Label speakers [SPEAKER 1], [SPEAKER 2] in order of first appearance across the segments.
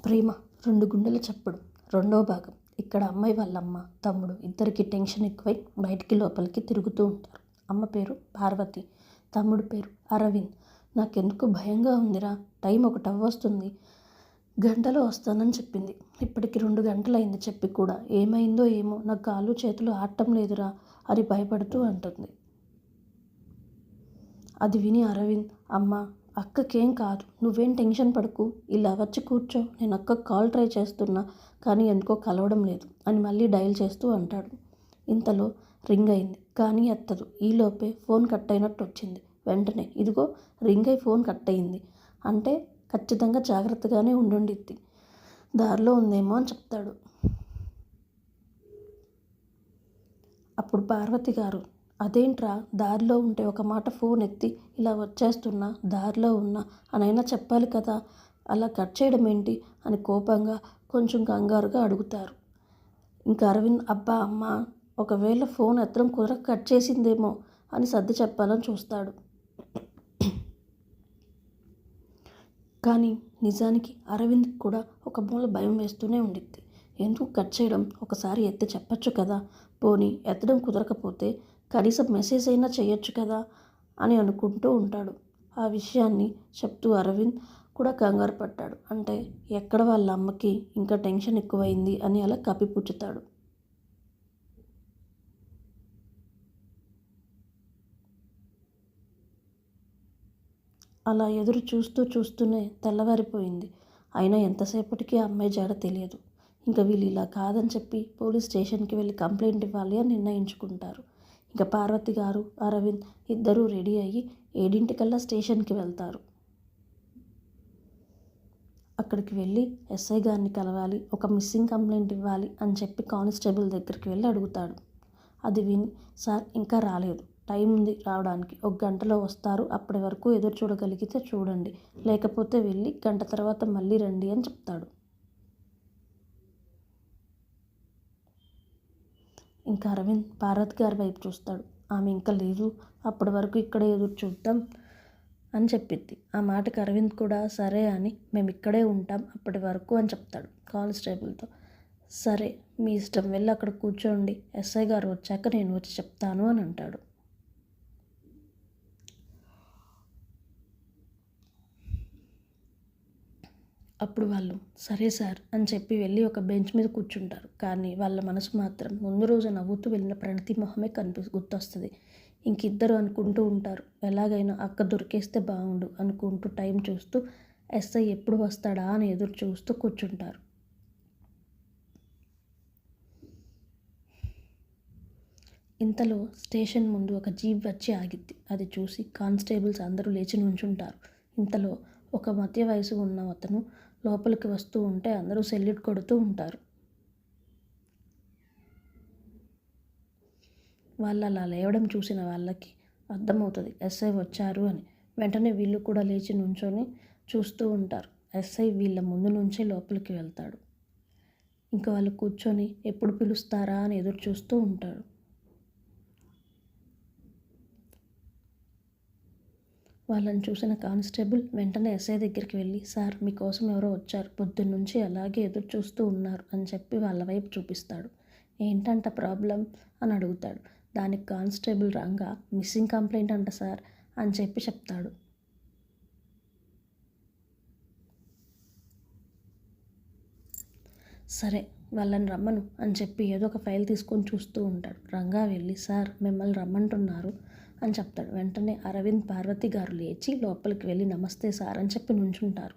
[SPEAKER 1] ప్రేమ రెండు గుండెల చప్పుడు రెండో భాగం. ఇక్కడ అమ్మాయి వాళ్ళమ్మ తమ్ముడు ఇద్దరికి టెన్షన్ ఎక్కువై బయటికి లోపలికి తిరుగుతూ ఉంటారు. అమ్మ పేరు పార్వతి, తమ్ముడు పేరు అరవింద్. నాకెందుకు భయంగా ఉందిరా, టైం 1 అవ్వొస్తుంది, గంటలో వస్తానని చెప్పింది. ఇప్పటికి 2 గంటలైంది చెప్పి కూడా. ఏమైందో ఏమో, నా కాళ్ళు చేతులు ఆడటం లేదురా అని భయపడుతూ అంటుంది. అది విని అరవింద్, అమ్మ అక్కకేం కాదు, నువ్వేం టెన్షన్ పడకు, ఇలా వచ్చి కూర్చో, నేను అక్కకు కాల్ ట్రై చేస్తున్నా కానీ ఎందుకో కలవడం లేదు అని మళ్ళీ డయల్ చేస్తూ అంటాడు. ఇంతలో రింగ్ అయింది కానీ ఎత్తదు. ఈలోపే ఫోన్ కట్ అయినట్టు వచ్చింది. వెంటనే ఇదిగో రింగ్ అయి ఫోన్ కట్ అయింది అంటే ఖచ్చితంగా జాగ్రత్తగానే ఉండుండిద్ది, దారిలో ఉందేమో అని చెప్తాడు. అప్పుడు పార్వతి గారు, అదేంట్రా దారిలో ఉంటే ఒక మాట ఫోన్ ఎత్తి ఇలా వచ్చేస్తున్నా, దారిలో ఉన్నా అనైనా చెప్పాలి కదా, అలా కట్ చేయడం ఏంటి అని కోపంగా కొంచెం కంగారుగా అడుగుతారు. ఇంకా అరవింద్, అబ్బా అమ్మ, ఒకవేళ ఫోన్ ఎత్తడం కుదరక కట్ చేసిందేమో అని సర్ది చెప్పాలని చూస్తాడు. కానీ నిజానికి అరవింద్కి కూడా ఒక మూల భయం వేస్తూనే ఉండిద్ది. ఎందుకు కట్ చేయడం, ఒకసారి ఎత్తి చెప్పచ్చు కదా, పోనీ ఎత్తడం కుదరకపోతే కనీసం మెసేజ్ అయినా చేయొచ్చు కదా అని అనుకుంటూ ఉంటాడు. ఆ విషయాన్ని చెప్తూ అరవింద్ కూడా కంగారు పడ్డాడు. అంటే ఎక్కడ వాళ్ళ అమ్మకి ఇంకా టెన్షన్ ఎక్కువైంది అని అలా కప్పిపుచ్చుతాడు. అలా ఎదురు చూస్తూనే తెల్లవారిపోయింది. అయినా ఎంతసేపటికి ఆ అమ్మాయి జాడ తెలియదు. ఇంకా వీళ్ళు ఇలా కాదని చెప్పి పోలీస్ స్టేషన్కి వెళ్ళి కంప్లైంట్ ఇవ్వాలి అని నిర్ణయించుకుంటారు. ఇంకా పార్వతి గారు అరవింద్ ఇద్దరూ రెడీ అయ్యి 7 స్టేషన్కి వెళ్తారు. అక్కడికి వెళ్ళి ఎస్ఐ గారిని కలవాలి, ఒక మిస్సింగ్ కంప్లైంట్ ఇవ్వాలి అని చెప్పి కానిస్టేబుల్ దగ్గరికి వెళ్ళి అడుగుతాడు. అది విని, సార్ ఇంకా రాలేదు, టైం ఉంది రావడానికి, 1 గంటలో వస్తారు, అప్పటి వరకు ఎదురు చూడగలిగితే చూడండి, లేకపోతే వెళ్ళి గంట తర్వాత మళ్ళీ రండి అని చెప్తాడు. ఇంకా అరవింద్ పార్వతి గారి వైపు చూస్తాడు. ఆమె ఇంకా లేదు, అప్పటి వరకు ఇక్కడే ఎదురు చూద్దాం అని చెప్పిద్ది. ఆ మాటకి అరవింద్ కూడా సరే అని, మేము ఇక్కడే ఉంటాం అప్పటి వరకు అని చెప్తాడు కానిస్టేబుల్తో. సరే మీ ఇష్టం, వెళ్ళి అక్కడ కూర్చోండి, ఎస్ఐ గారు వచ్చాక నేను వచ్చి చెప్తాను అని అంటాడు. అప్పుడు వాళ్ళు సరే సార్ అని చెప్పి వెళ్ళి ఒక బెంచ్ మీద కూర్చుంటారు. కానీ వాళ్ళ మనసు మాత్రం ముందు రోజు నవ్వుతూ వెళ్ళిన ప్రణతి మొహమే గుర్తొస్తుంది. ఇంకిద్దరు అనుకుంటూ ఉంటారు, ఎలాగైనా అక్క దొరికేస్తే బాగుండు అనుకుంటూ టైం చూస్తూ ఎస్ఐ ఎప్పుడు వస్తాడా అని ఎదురు చూస్తూ కూర్చుంటారు. ఇంతలో స్టేషన్ ముందు ఒక జీప్ వచ్చి ఆగిద్ది. అది చూసి కానిస్టేబుల్స్ అందరూ లేచి నుంచుంటారు. ఇంతలో ఒక మధ్య వయసు ఉన్న అతను లోపలికి వస్తూ ఉంటే అందరూ సెల్యూట్ కొడుతూ ఉంటారు. వాళ్ళు అలా లేవడం చూసిన వాళ్ళకి అర్థమవుతుంది ఎస్ఐ వచ్చారు అని. వెంటనే వీళ్ళు కూడా లేచి నుంచొని చూస్తూ ఉంటారు. ఎస్ఐ వీళ్ళ ముందు నుంచే లోపలికి వెళ్తాడు. ఇంకా వాళ్ళు కూర్చొని ఎప్పుడు పిలుస్తారా అని ఎదురు చూస్తూ ఉంటారు. వాళ్ళని చూసిన కానిస్టేబుల్ వెంటనే ఎస్ఐ దగ్గరికి వెళ్ళి, సార్ మీకోసం ఎవరో వచ్చారు, పొద్దున్నుంచి అలాగే ఎదురు చూస్తూ ఉన్నారు అని చెప్పి వాళ్ళ వైపు చూపిస్తాడు. ఏంటంట ప్రాబ్లం అని అడుగుతాడు. దానికి కానిస్టేబుల్ రంగా మిస్సింగ్ కంప్లైంట్ అంట సార్ అని చెప్పి చెప్తాడు. సరే వాళ్ళని రమ్మను అని చెప్పి ఏదో ఒక ఫైల్ తీసుకొని చూస్తూ ఉంటాడు. రంగా వెళ్ళి, సార్ మిమ్మల్ని రమ్మంటున్నారు అని చెప్తాడు. వెంటనే అరవింద్ పార్వతి గారు లేచి లోపలికి వెళ్ళి నమస్తే సార్ అని చెప్పి నుంచుంటారు.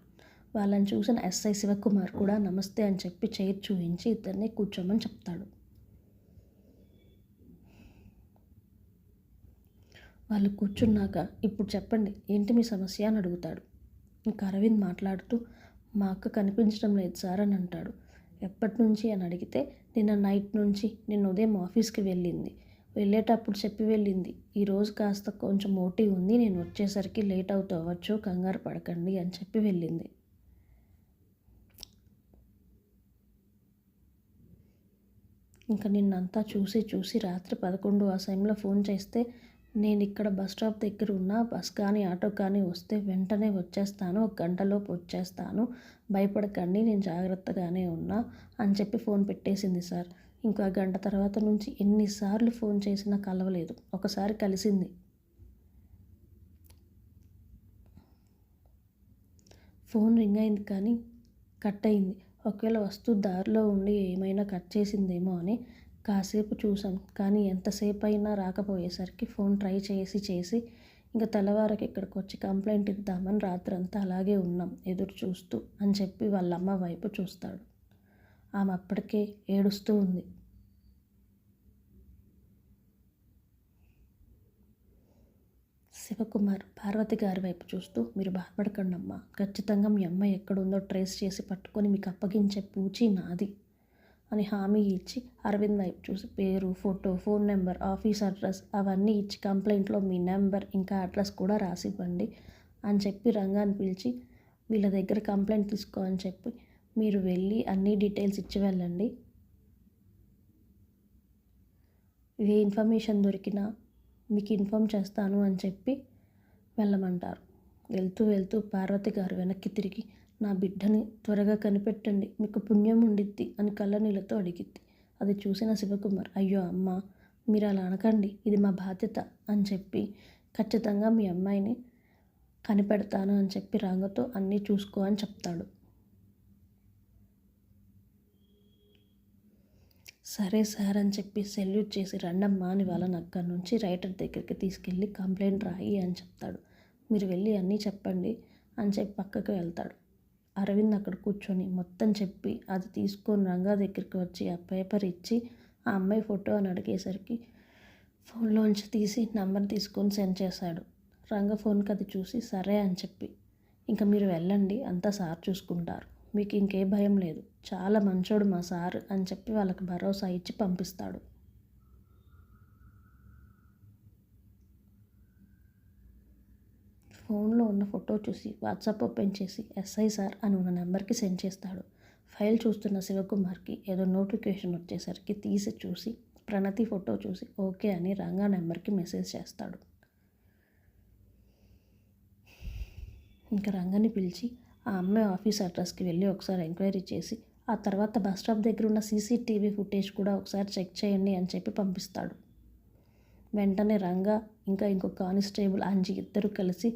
[SPEAKER 1] వాళ్ళని చూసిన ఎస్ఐ శివకుమార్ కూడా నమస్తే అని చెప్పి చైర్ చూపించి ఇద్దరిని కూర్చోమని చెప్తాడు. వాళ్ళు కూర్చున్నాక, ఇప్పుడు చెప్పండి ఏంటి మీ సమస్య అని అడుగుతాడు. ఇంకా అరవింద్ మాట్లాడుతూ, మా అక్క కనిపించడం లేదు సార్ అని అంటాడు. ఎప్పటి నుంచి అని అడిగితే, నిన్న నైట్ నుంచి, నిన్న ఉదయం ఆఫీస్కి వెళ్ళింది, వెళ్ళేటప్పుడు చెప్పి వెళ్ళింది, ఈరోజు కాస్త కొంచెం ఓటీ ఉంది, నేను వచ్చేసరికి లేట్ అవ్వచ్చు, కంగారు పడకండి అని చెప్పి వెళ్ళింది. ఇంకా నిన్నంతా చూసి రాత్రి 11 ఆ సమయంలో ఫోన్ చేస్తే నేను ఇక్కడ బస్ స్టాప్ దగ్గర ఉన్న బస్ కానీ ఆటో కానీ వస్తే వెంటనే వచ్చేస్తాను, 1 గంటలోపు వచ్చేస్తాను, భయపడకండి, నేను జాగ్రత్తగానే ఉన్నా అని చెప్పి ఫోన్ పెట్టేసింది సార్. ఇంకా గంట తర్వాత నుంచి ఎన్నిసార్లు ఫోన్ చేసినా కలవలేదు. ఒకసారి కలిసింది. ఫోన్ రింగ్ అయింది కానీ కట్ అయింది. ఒకవేళ వస్తూ దారిలో ఉండి ఏమైనా కట్ చేసిందేమో అని కాసేపు చూసాం. కానీ ఎంతసేపు అయినా రాకపోయేసరికి ఫోన్ ట్రై చేసి ఇంకా తెల్లవారికి ఇక్కడికి వచ్చి కంప్లైంట్ ఇద్దామని రాత్రంతా అలాగే ఉన్నాం ఎదురు చూస్తూ అని చెప్పి వాళ్ళమ్మ వైపు చూస్తాడు. ఆమె అప్పటికే ఏడుస్తూ ఉంది. శివకుమార్ పార్వతి గారి వైపు చూస్తూ, మీరు బాధపడకండి అమ్మా, ఖచ్చితంగా మీ అమ్మాయి ఎక్కడుందో ట్రేస్ చేసి పట్టుకొని మీకు అప్పగించే పూచి నాది అని హామీ ఇచ్చి అరవింద్ వైపు చూసి పేరు, photo, phone number, office address అవన్నీ ఇచ్చి కంప్లైంట్లో మీ నెంబర్ ఇంకా అడ్రస్ కూడా రాసివ్వండి అని చెప్పి రంగాన్ని పిలిచి వీళ్ళ దగ్గర కంప్లైంట్ తీసుకో అని చెప్పి మీరు వెళ్ళి అన్ని డీటెయిల్స్ ఇచ్చి వెళ్ళండి, ఏ ఇన్ఫర్మేషన్ దొరికినా మీకు ఇన్ఫామ్ చేస్తాను అని చెప్పి వెళ్ళమంటారు. వెళ్తూ పార్వతి గారు వెనక్కి తిరిగి నా బిడ్డని త్వరగా కనిపెట్టండి, మీకు పుణ్యం ఉండిద్ది అని కళ్ళనీళ్ళతో అడిగిద్ది. అది చూసిన శివకుమార్, అయ్యో అమ్మ, మీరు అలా అనకండి, ఇది మా బాధ్యత అని చెప్పి ఖచ్చితంగా మీ అమ్మాయిని కనిపెడతాను అని చెప్పి రంగతో అన్నీ చూసుకో అని చెప్తాడు. సరే సార్ అని చెప్పి సెల్యూట్ చేసి రండమ్మా అని వాళ్ళని అక్కడి నుంచి రైటర్ దగ్గరికి తీసుకెళ్ళి కంప్లైంట్ రాయి అని చెప్తాడు. మీరు వెళ్ళి అన్నీ చెప్పండి అని చెప్పి పక్కకు వెళ్తాడు. అరవింద్ అక్కడ కూర్చొని మొత్తం చెప్పి అది తీసుకొని రంగా దగ్గరికి వచ్చి ఆ పేపర్ ఇచ్చి ఆ అమ్మాయి ఫోటో అని అడిగేసరికి ఫోన్లోంచి తీసి నంబర్ తీసుకొని సెండ్ చేశాడు. రంగ ఫోన్కి అది చూసి సరే అని చెప్పి ఇంకా మీరు వెళ్ళండి, అంతా సార్ చూసుకుంటారు, మీకు ఇంకే భయం లేదు, చాలా మంచోడు మా సార్ అని చెప్పి వాళ్ళకి భరోసా ఇచ్చి పంపిస్తాడు. ఫోన్లో ఉన్న ఫోటో చూసి వాట్సాప్ ఓపెన్ చేసి ఎస్ఐ సార్ అని ఉన్న నెంబర్కి సెండ్ చేస్తాడు. ఫైల్ చూస్తున్న శివకుమార్కి ఏదో నోటిఫికేషన్ వచ్చేసరికి తీసి చూసి ప్రణతి ఫోటో చూసి ఓకే అని రంగా నెంబర్కి మెసేజ్ చేస్తాడు. ఇంకా రంగని పిలిచి ఆ అమ్మాయి ఆఫీస్ అడ్రస్కి వెళ్ళి ఒకసారి ఎంక్వైరీ చేసి ఆ తర్వాత బస్ స్టాప్ దగ్గర ఉన్న సీసీటీవీ ఫుటేజ్ కూడా ఒకసారి చెక్ చేయండి అని చెప్పి పంపిస్తాడు. వెంటనే రంగా ఇంకా ఇంకో కానిస్టేబుల్ అంజి ఇద్దరు కలిసి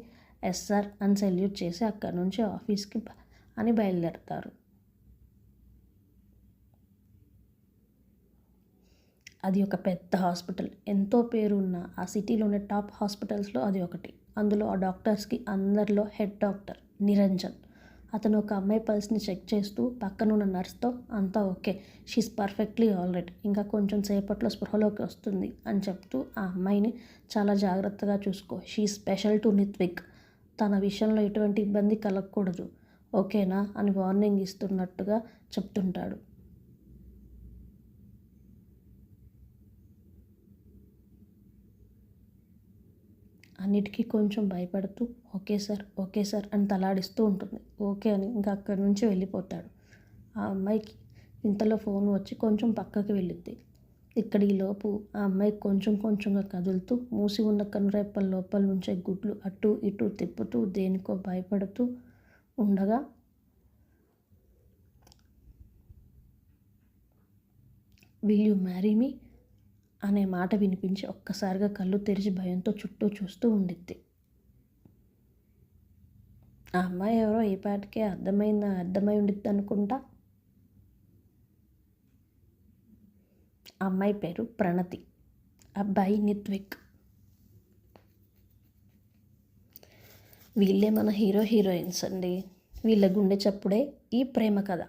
[SPEAKER 1] ఎస్ఆర్ అని సెల్యూట్ చేసి అక్కడి నుంచి ఆఫీస్కి అని బయలుదేరతారు. అది ఒక పెద్ద హాస్పిటల్, ఎంతో పేరు ఉన్న ఆ సిటీలోనే టాప్ హాస్పిటల్స్లో అది ఒకటి. అందులో ఆ డాక్టర్స్కి అందరిలో హెడ్ డాక్టర్ నిరంజన్. అతను ఒక అమ్మాయి పల్స్ని చెక్ చేస్తూ పక్కనున్న నర్స్తో అంతా ఓకే, షీఈస్ పర్ఫెక్ట్లీ ఆల్రైట్, ఇంకా కొంచెం సేపట్లో స్పృహలోకి వస్తుంది అని చెప్తూ ఆ అమ్మాయిని చాలా జాగ్రత్తగా చూసుకో, షీ స్పెషల్ టు నిత్విక్, తన విషయంలో ఎటువంటి ఇబ్బంది కలగకూడదు, ఓకేనా అని వార్నింగ్ ఇస్తున్నట్టుగా చెప్తుంటాడు. అన్నిటికీ కొంచెం భయపడుతూ ఓకే సార్ అని తలాడిస్తూ ఉంటుంది. ఓకే అని ఇంకా అక్కడి నుంచి వెళ్ళిపోతాడు. ఆ అమ్మాయికి ఇంతలో ఫోన్ వచ్చి కొంచెం పక్కకి వెళ్ళిద్ది. ఈలోపు ఆ అమ్మాయి కొంచెంగా కదులుతూ మూసి ఉన్న కనురెప్పల లోపల నుంచే గుడ్లు అటు ఇటు తిప్పుతూ దేనికో భయపడుతూ ఉండగా విల్ యు మ్యారీ మీ అనే మాట వినిపించి ఒక్కసారిగా కళ్ళు తెరిచి భయంతో చుట్టూ చూస్తూ ఉండిద్ది. ఆ అమ్మాయి ఎవరో ఈ పాటికే అర్థమై ఉండిద్ది అనుకుంటా. అమ్మాయి పేరు ప్రణతి, అబ్బాయి నిత్విక్. వీళ్ళే మన హీరో హీరోయిన్స్ అండి. వీళ్ళ గుండె చప్పుడే ఈ ప్రేమ కథ.